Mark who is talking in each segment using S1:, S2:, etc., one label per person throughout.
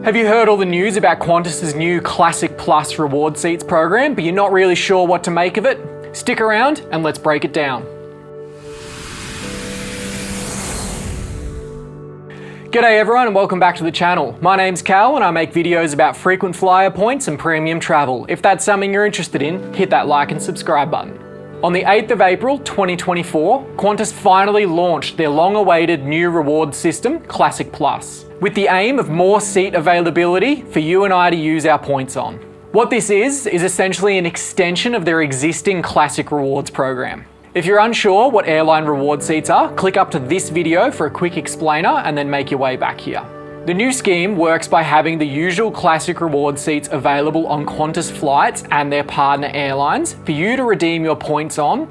S1: Have you heard all the news about Qantas's new Classic Plus reward seats program, but you're not really sure what to make of it? Stick around and let's break it down. G'day everyone and welcome back to the channel. My name's Cal and I make videos about frequent flyer points and premium travel. If that's something you're interested in, hit that like and subscribe button. On the 8th of April 2024, Qantas finally launched their long-awaited new reward system, Classic Plus, with the aim of more seat availability for you and I to use our points on. What this is essentially an extension of their existing Classic Rewards program. If you're unsure what airline reward seats are, click up to this video for a quick explainer and then make your way back here. The new scheme works by having the usual Classic Reward seats available on Qantas flights and their partner airlines for you to redeem your points on,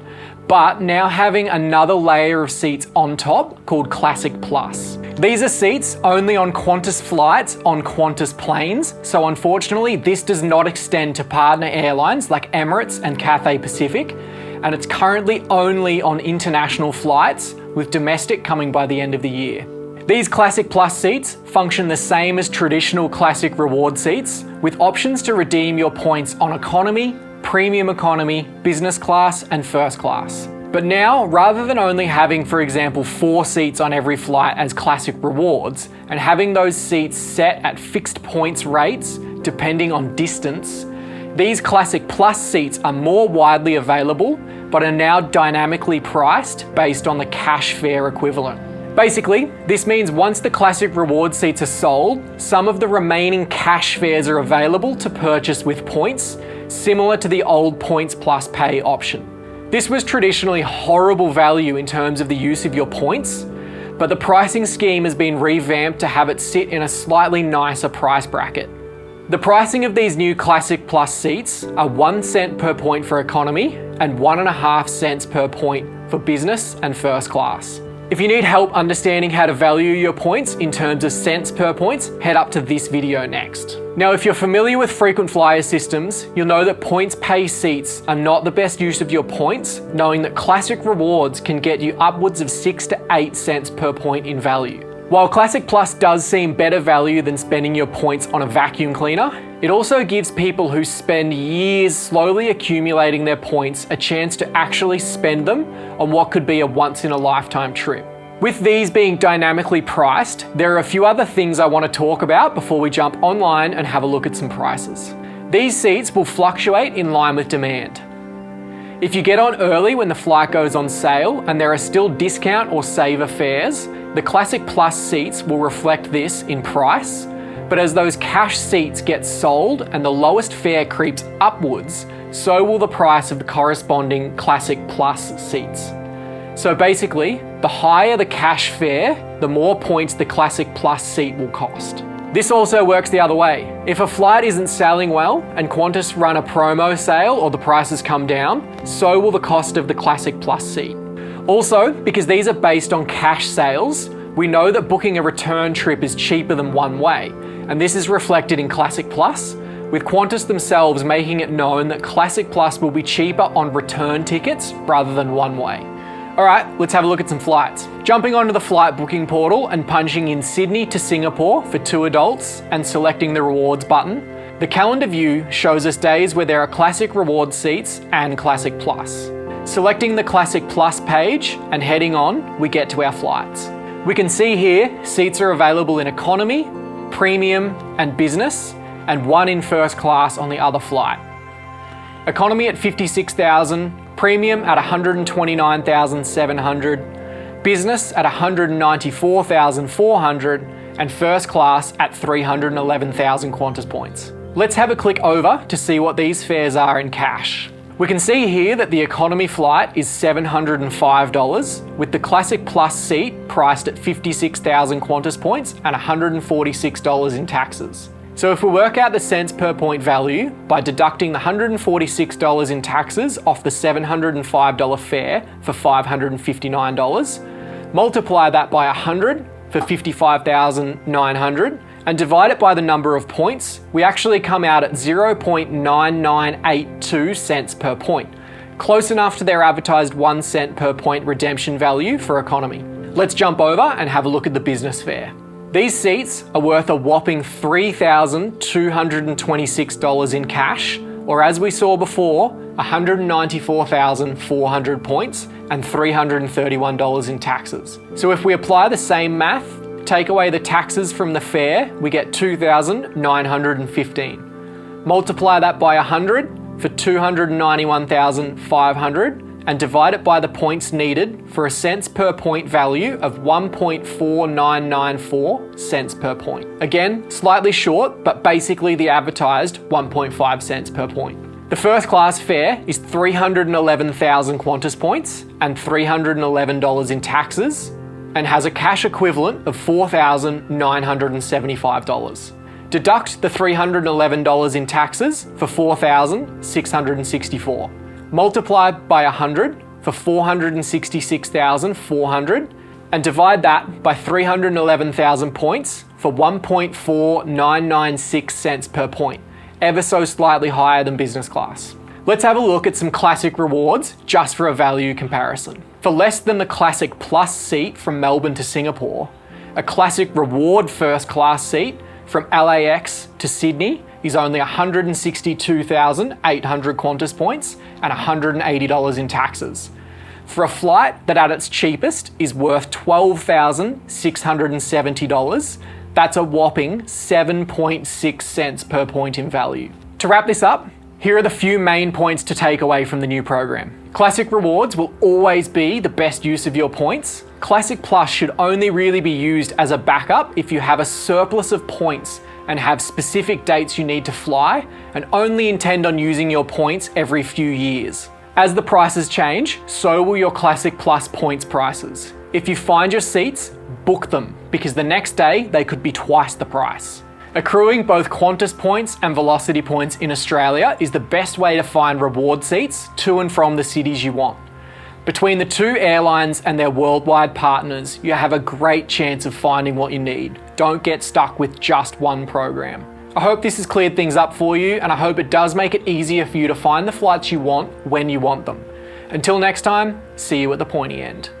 S1: but now having another layer of seats on top called Classic Plus. These are seats only on Qantas flights on Qantas planes, so unfortunately this does not extend to partner airlines like Emirates and Cathay Pacific, and it's currently only on international flights, with domestic coming by the end of the year. These Classic Plus seats function the same as traditional Classic Reward seats, with options to redeem your points on economy, premium economy, business class, and first class. But now, rather than only having, for example, 4 seats on every flight as Classic Rewards, and having those seats set at fixed points rates, depending on distance, these Classic Plus seats are more widely available, but are now dynamically priced based on the cash fare equivalent. Basically, this means once the Classic Reward seats are sold, some of the remaining cash fares are available to purchase with points, similar to the old Points Plus Pay option. This was traditionally horrible value in terms of the use of your points, but the pricing scheme has been revamped to have it sit in a slightly nicer price bracket. The pricing of these new Classic Plus seats are 1 cent per point for economy and 1.5 cents per point for business and first class. If you need help understanding how to value your points in terms of cents per points, head up to this video next. Now, if you're familiar with frequent flyer systems, you'll know that points pay seats are not the best use of your points, knowing that Classic Rewards can get you upwards of 6 to 8 cents per point in value. While Classic Plus does seem better value than spending your points on a vacuum cleaner, it also gives people who spend years slowly accumulating their points a chance to actually spend them on what could be a once-in-a-lifetime trip. With these being dynamically priced, there are a few other things I want to talk about before we jump online and have a look at some prices. These seats will fluctuate in line with demand. If you get on early when the flight goes on sale and there are still discount or saver fares, the Classic Plus seats will reflect this in price, but as those cash seats get sold and the lowest fare creeps upwards, so will the price of the corresponding Classic Plus seats. So basically, the higher the cash fare, the more points the Classic Plus seat will cost. This also works the other way. If a flight isn't selling well and Qantas run a promo sale or the prices come down, so will the cost of the Classic Plus seat. Also, because these are based on cash sales, we know that booking a return trip is cheaper than one way, and this is reflected in Classic Plus, with Qantas themselves making it known that Classic Plus will be cheaper on return tickets rather than one way. Alright, let's have a look at some flights. Jumping onto the flight booking portal and punching in Sydney to Singapore for 2 adults and selecting the rewards button, the calendar view shows us days where there are Classic Reward seats and Classic Plus. Selecting the Classic Plus page and heading on, we get to our flights. We can see here seats are available in economy, premium and business, and 1 in first class on the other flight. Economy at $56,000, premium at $129,700, business at $194,400, and first class at $311,000 Qantas points. Let's have a click over to see what these fares are in cash. We can see here that the economy flight is $705, with the Classic Plus seat priced at 56,000 Qantas points and $146 in taxes. So if we work out the cents per point value by deducting the $146 in taxes off the $705 fare for $559, multiply that by 100 for $55,900, and divide it by the number of points, we actually come out at 0.9982 cents per point, close enough to their advertised 1 cent per point redemption value for economy. Let's jump over and have a look at the business fare. These seats are worth a whopping $3,226 in cash, or as we saw before, 194,400 points and $331 in taxes. So if we apply the same math, take away the taxes from the fare, we get $2,915. Multiply that by 100 for $291,500 and divide it by the points needed for a cents per point value of 1.4994 cents per point. Again, slightly short, but basically the advertised 1.5 cents per point. The first class fare is 311,000 Qantas points and $311 in taxes, and has a cash equivalent of $4,975. Deduct the $311 in taxes for $4,664. Multiply by 100 for $466,400 and divide that by 311,000 points for 1.4996 cents per point, ever so slightly higher than business class. Let's have a look at some classic rewards just for a value comparison. For less than the classic plus seat from Melbourne to Singapore, a classic reward first class seat from LAX to Sydney is only 162,800 Qantas points and $180 in taxes. For a flight that at its cheapest is worth $12,670, that's a whopping 7.6 cents per point in value. To wrap this up, here are the few main points to take away from the new program. Classic rewards will always be the best use of your points. Classic Plus should only really be used as a backup if you have a surplus of points and have specific dates you need to fly, and only intend on using your points every few years. As the prices change, so will your Classic Plus points prices. If you find your seats, book them, because the next day they could be twice the price. Accruing both Qantas points and Velocity points in Australia is the best way to find reward seats to and from the cities you want. Between the two airlines and their worldwide partners, you have a great chance of finding what you need. Don't get stuck with just one program. I hope this has cleared things up for you, and I hope it does make it easier for you to find the flights you want when you want them. Until next time, see you at the pointy end.